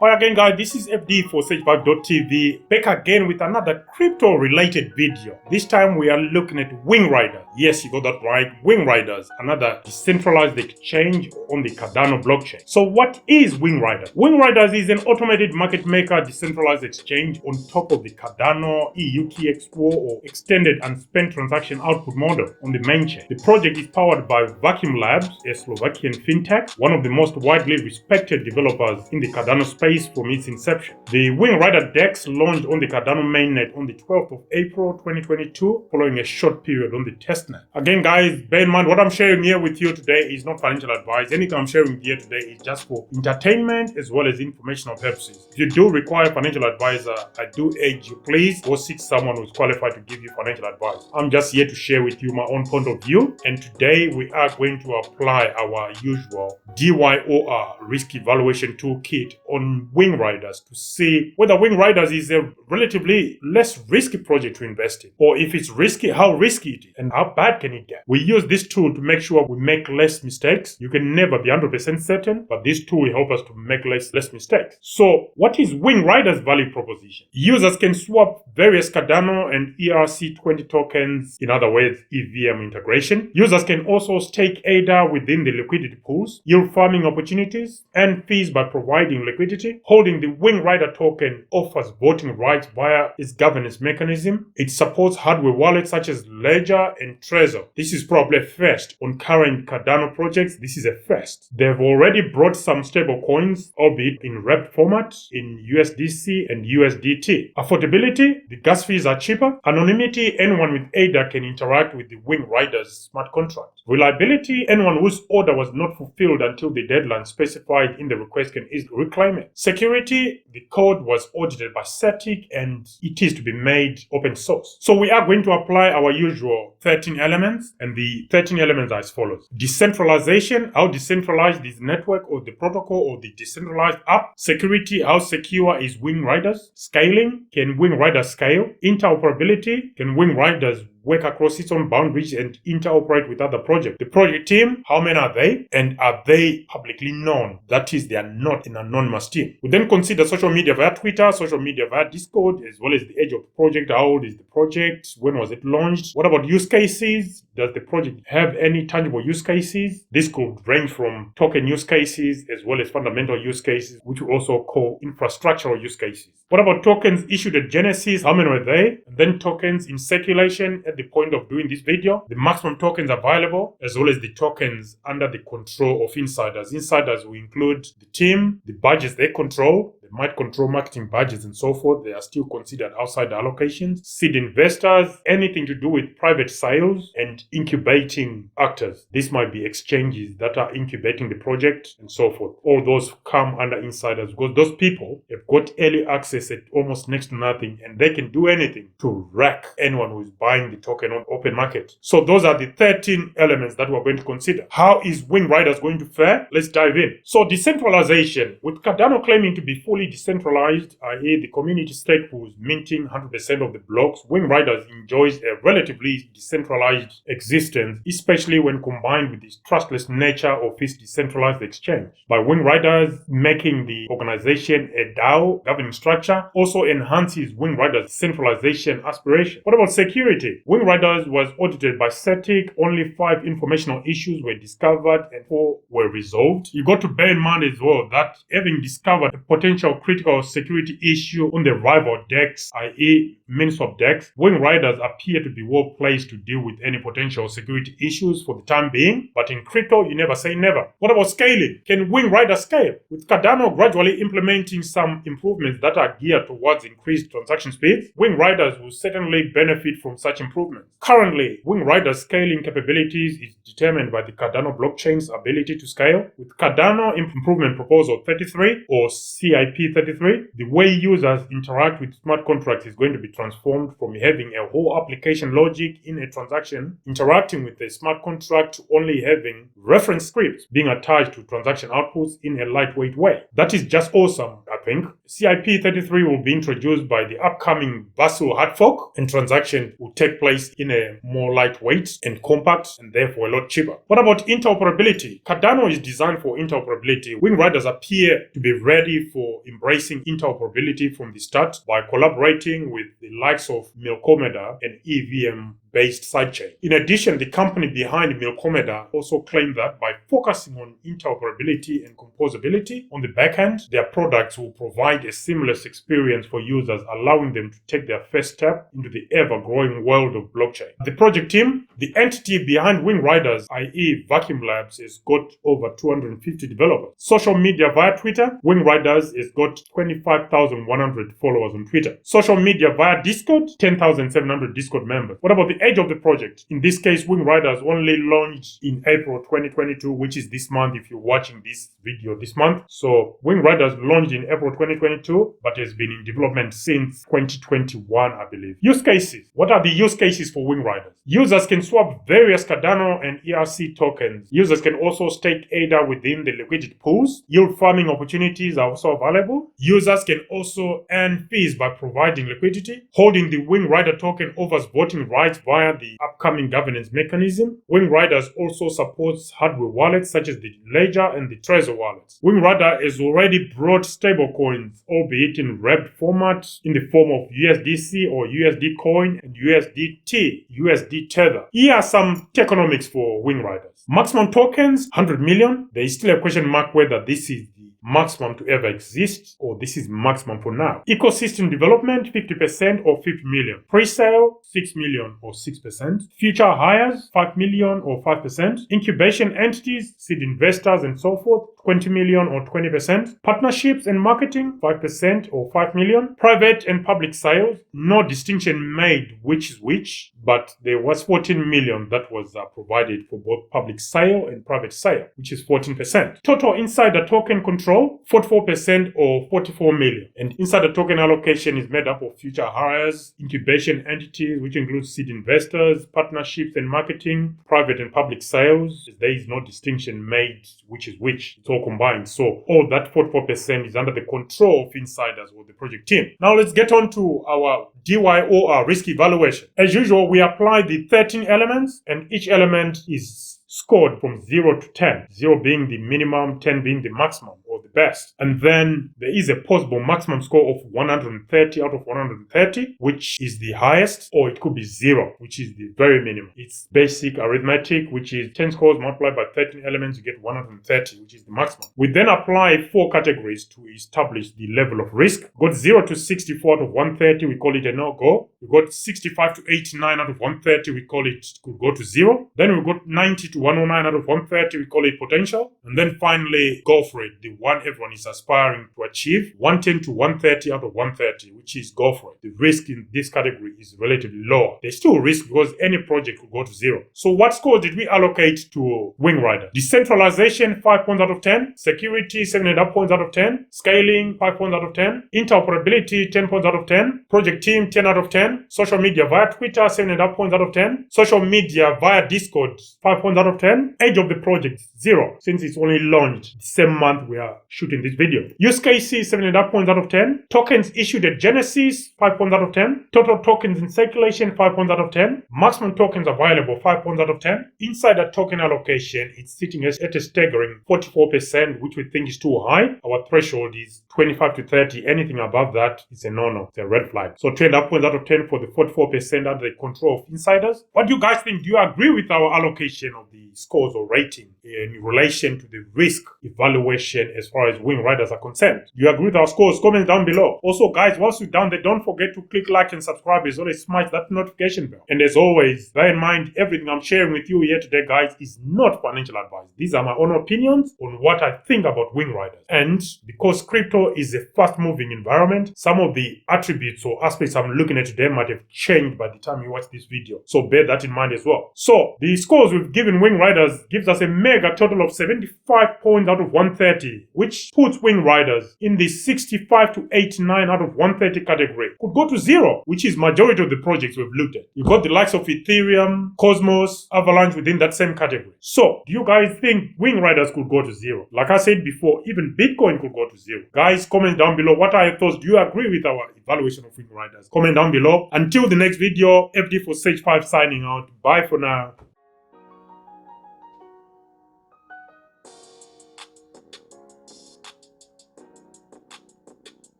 Hi again guys, this is FD for Sage5.tv, back again with another crypto related video. This time we are looking at Wing Riders. Yes, you got that right, Wing Riders, another decentralized exchange on the Cardano blockchain. So what is Wing Riders? Wing Riders is an automated market maker decentralized exchange on top of the Cardano EUTX4 or extended unspent transaction output model on the main chain. The project is powered by Vacuum Labs, a Slovakian fintech, one of the most widely respected developers in the Cardano space from its inception. The Wing Rider DEX launched on the Cardano mainnet on the 12th of April 2022, following a short period on the testnet. Again guys, bear in mind what I'm sharing here with you today is not financial advice. Anything I'm sharing here today is just for entertainment as well as informational purposes. If you do require a financial advisor, I do urge you, please go seek someone who's qualified to give you financial advice. I'm just here to share with you my own point of view, and today we are going to apply our usual DYOR risk evaluation toolkit on Wing Riders to see whether Wing Riders is a relatively less risky project to invest in, or if it's risky, how risky it is and how bad can it get. We use this tool to make sure we make less mistakes. You can never be 100% certain, but this tool will help us to make less mistakes. So what is Wing Riders' value proposition? Users can swap various Cardano and ERC20 tokens, in other words EVM integration. Users can also stake ADA within the liquidity pools, yield farming opportunities, and fees by providing liquidity. Holding the Wing Rider token offers voting rights via its governance mechanism. It supports hardware wallets such as Ledger and Trezor. This is probably a first on current Cardano projects. This is a first. They've already brought some stable coins, albeit in wrapped format, in USDC and USDT. Affordability, the gas fees are cheaper. Anonymity, anyone with ADA can interact with the Wing Riders smart contract. Reliability, anyone whose order was not fulfilled until the deadline specified in the request can easily reclaim it. Security, the code was audited by CETIC and it is to be made open source. So we are going to apply our usual 13 elements, and the 13 elements are as follows. Decentralization, how decentralized is the network or the protocol or the decentralized app. Security, how secure is Wing Riders. Scaling, can Wing Riders scale? Interoperability, can Wing Riders work across its own boundaries and interoperate with other projects? The project team, how many are they? And are they publicly known? That is, they are not an anonymous team. We then consider social media via Twitter, social media via Discord, as well as the age of the project. How old is the project? When was it launched? What about use cases? Does the project have any tangible use cases? This could range from token use cases as well as fundamental use cases, which we also call infrastructural use cases. What about tokens issued at Genesis? How many were they? And then tokens in circulation at the point of doing this video, the maximum tokens available, as well as the tokens under the control of insiders. Insiders will include the team, the budgets they control. They might control marketing budgets and so forth. They are still considered outside the allocations. Seed investors, anything to do with private sales, and incubating actors. This might be exchanges that are incubating the project and so forth. All those come under insiders because those people have got early access at almost next to nothing, and they can do anything to wreck anyone who is buying the token on open market. So those are the 13 elements that we're going to consider. How is Wing Riders going to fare? Let's dive in. So decentralization, with Cardano claiming to be fully decentralized, i.e. the community stake pools minting 100% of the blocks, Wing Riders enjoys a relatively decentralized existence, especially when combined with the trustless nature of its decentralized exchange. By Wing Riders making the organization a DAO governing structure also enhances Wing Riders' centralization aspiration. What about security? Wing Riders was audited by CETIC. Only 5 informational issues were discovered and 4 were resolved. You got to bear in mind as well that having discovered a potential critical security issue on the rival DEX, i.e. Minswap DEX, Wing Riders appear to be well placed to deal with any potential security issues for the time being, but in crypto you never say never. What about scaling? Can Wing Riders scale? With Cardano gradually implementing some improvements that are geared towards increased transaction speeds, Wing Riders will certainly benefit from such improvements. Currently, Wing Riders' scaling capabilities is determined by the Cardano blockchain's ability to scale. With Cardano Improvement Proposal 33 or CIP33, the way users interact with smart contracts is going to be transformed from having a whole application logic in a transaction interacting with a smart contract to only having reference scripts being attached to transaction outputs in a lightweight way. That is just awesome, I think. CIP33 will be introduced by the upcoming Basil hard fork, and transaction will take place in a more lightweight and compact and therefore a lot cheaper. What about interoperability? Cardano is designed for interoperability. Wing Riders appear to be ready for embracing interoperability from the start by collaborating with the likes of Milkomeda and EVM-based sidechain. In addition, the company behind Milkomeda also claimed that by focusing on interoperability and composability on the backend, their products will provide a seamless experience for users, allowing them to take their first step into the ever-growing world of blockchain. The project team, the entity behind Wing Riders, i.e. Vacuum Labs, has got over 250 developers. Social media via Twitter, Wing Riders has got 25,100 followers on Twitter. Social media via Discord, 10,700 Discord members. What about the age of the project? In this case, Wing Riders only launched in April 2022, which is this month if you're watching this video this month. So Wing Riders launched in April 2022, but has been in development since 2021, I believe. Use cases. What are the use cases for Wing Riders? Users can swap various Cardano and ERC tokens. Users can also stake ADA within the liquidity pools. Yield farming opportunities are also available. Users can also earn fees by providing liquidity. Holding the Wing Rider token offers voting rights via the upcoming governance mechanism. Wing Riders also supports hardware wallets such as the Ledger and the Trezor wallets. Wing Rider has already brought stablecoins, albeit in wrapped format, in the form of USDC or USD coin and USDT, USD Tether. Here are some tokenomics for Wing Riders. Maximum tokens, 100 million. There is still a question mark whether this is the maximum to ever exist or this is maximum for now. Ecosystem development, 50% or 50 million. Pre-sale, 6 million or 6%. Future hires, 5 million or 5%. Incubation entities, seed investors and so forth, 20 million or 20%. Partnerships and marketing, 5% or 5 million. Private and public sales, no distinction made which is which, but there was 14 million that was provided for both public sale and private sale, which is 14%. Total insider token control, 44% or 44 million. And insider token allocation is made up of future hires, incubation entities, which includes seed investors, partnerships and marketing, private and public sales. There is no distinction made which is which. It's all combined. So all that 44% is under the control of insiders or the project team. Now let's get on to our DYOR risk evaluation. As usual, we apply the 13 elements and each element is scored from 0 to 10. 0 being the minimum, 10 being the maximum or the best. And then there is a possible maximum score of 130 out of 130, which is the highest, or it could be 0, which is the very minimum. It's basic arithmetic, which is 10 scores multiplied by 13 elements, you get 130, which is the maximum. We then apply 4 categories to establish the level of risk. Got 0 to 64 out of 130, we call it a no-go. We got 65 to 89 out of 130, we call it could go to 0. Then we got 90 to 109 out of 130, we call it potential. And then finally, go for it, the one everyone is aspiring to achieve, 110 to 130 out of 130, which is go for it. The risk in this category is relatively lower. There's still risk because any project could go to 0. So what score did we allocate to Wing Rider? Decentralization, 5 points out of 10. Security, 7.5 points out of 10. Scaling, 5 points out of 10. Interoperability, 10 points out of 10. Project team, 10 out of 10. Social media via Twitter, 7.5 points out of 10. Social media via Discord, 5 points out of 10. Age of the project, 0, since it's only launched the same month we are shooting this video. Use cases, 7.5 points out of 10. Tokens issued at Genesis, 5 points out of 10. Total tokens in circulation, 5 points out of 10. Maximum tokens available, 5 points out of 10. Insider token allocation, it's sitting at a staggering 44%, which we think is too high. Our threshold is 25 to 30. Anything above that is a no-no. It's a red flag. So 2.5 points out of 10 for the 44% under the control of insiders. What do you guys think? Do you agree with our allocation of the scores or rating in relation to the risk evaluation as far as Wing Riders are concerned? Do you agree with our scores? Comment down below. Also, guys, once you're down there, don't forget to click like and subscribe as well as smash that notification bell. And as always, bear in mind, everything I'm sharing with you here today, guys, is not financial advice. These are my own opinions on what I think about Wing Riders. And because crypto is a fast-moving environment, some of the attributes or aspects I'm looking at today might have changed by the time you watch this video. So bear that in mind as well. So the scores we've given Wing Riders gives us a mega total of 75 points out of 130, which puts Wing Riders in the 65 to 89 out of 130 category. Could go to 0, which is majority of the projects we've looked at. You got the likes of Ethereum, Cosmos, Avalanche within that same category. So do you guys think Wing Riders could go to 0? Like I said before, even Bitcoin could go to 0. Guys, comment down below. What are your thoughts? Do you agree with our evaluation of Wing Riders? Comment down below. Until the next video, FD for Sage 5 signing out. Bye for now.